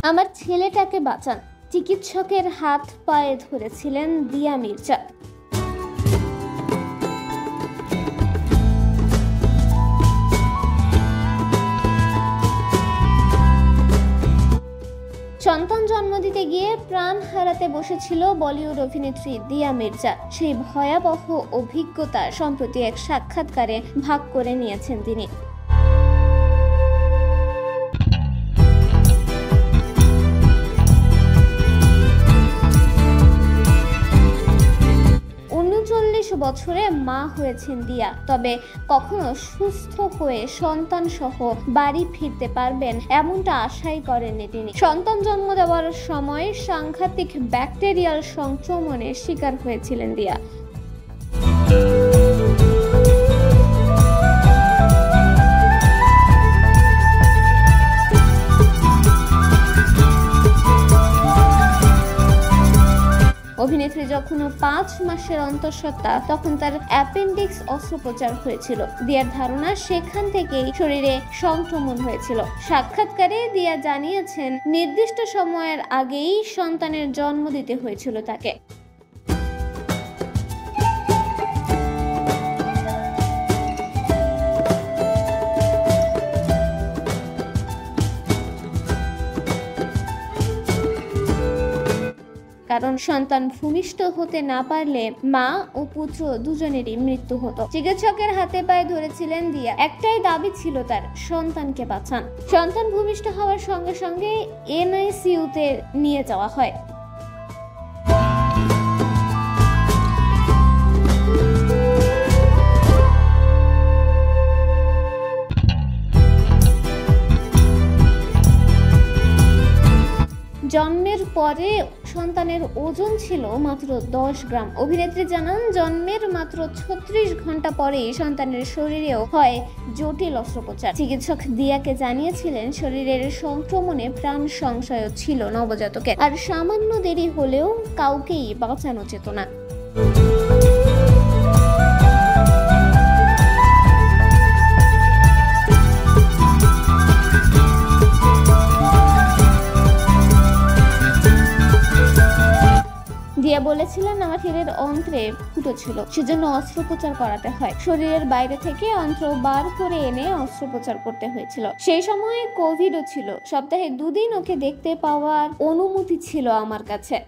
আমার ছেলেটাকে বাঁচান। চিকিৎসকের হাত পায়ে ধরেছিলেন দিয়া মির্জা। সন্তান জন্ম দিতে গিয়ে প্রাণ হারাতে বসেছিল বলিউড অভিনেত্রী দিয়া মির্জা। সেই ভয়াবহ অভিজ্ঞতা সম্প্রতি এক সাক্ষাৎকারে ভাগ করে নিয়েছেন তিনি। 39 বছরে মা হয়েছেন দিয়া, তবে কখনো সুস্থ হয়ে সন্তান সহ বাড়ি ফিরতে পারবেন এমনটা আশাই করেননি তিনি। সন্তান জন্ম দেওয়ার সময় সাংঘাতিক ব্যাকটেরিয়াল সংক্রমণের শিকার হয়েছিলেন দিয়া। অভিনেত্রী যখন 5 মাসের অন্তঃসত্ত্বা, তখন তার অ্যাপেন্ডিক্স অস্ত্রোপচার হয়েছিল। দিয়ার ধারণা সেখান থেকেই শরীরে সংক্রমণ হয়েছিল। সাক্ষাৎকারে দিয়া জানিয়েছেন, নির্দিষ্ট সময়ের আগেই সন্তানের জন্ম দিতে হয়েছিল তাকে। কারণ সন্তান ভূমিষ্ঠ হতে না পারলে মা ও পুত্র দুজনেরই মৃত্যু হতো। চিকিৎসকের হাতে পায়ে ধরেছিলেন দিয়া। একটাই দাবি ছিল তার, সন্তানকে বাঁচান। সন্তান ভূমিষ্ঠ হওয়ার সঙ্গে সঙ্গে এনআইসিইউতে নিয়ে যাওয়া হয়। জন্মের পরে সন্তানের ওজন ছিল মাত্র 10 গ্রাম। অভিনেত্রী জানান, জন্মের মাত্র 36 ঘন্টা পরেই সন্তানের শরীরেও হয় জটিল অস্ত্রোপচার। চিকিৎসক দিয়াকে জানিয়েছিলেন, শরীরের সংক্রমণে প্রাণ সংশয় ছিল নবজাতকের, আর সামান্য দেরি হলেও কাউকেই বাঁচানো যেত না। দিয়া বলেছিলেন, আমার ছেলের অন্ত্রে ফুটো ছিল, সেজন্য অস্ত্রোপচার করাতে হয়। শরীরের বাইরে থেকে অন্ত্র বার করে এনে অস্ত্রোপচার করতে হয়েছিল। সেই সময় কোভিডও ছিল। সপ্তাহে 2 দিন ওকে দেখতে পাওয়ার অনুমতি ছিল আমার কাছে।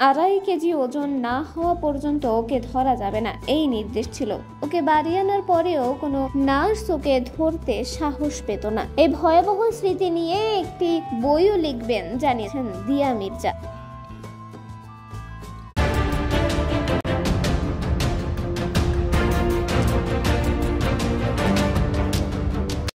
আড়াই কেজি ওজন না হওয়া পর্যন্ত ওকে ধরা যাবে না, এই নির্দেশ ছিল। ওকে বাড়ি আনার পরেও কোনো নার্স ওকে ধরতে সাহস পেত না। এই ভয়াবহ স্মৃতি নিয়ে একটি বইও লিখবেন জানিয়েছেন দিয়া মির্জা।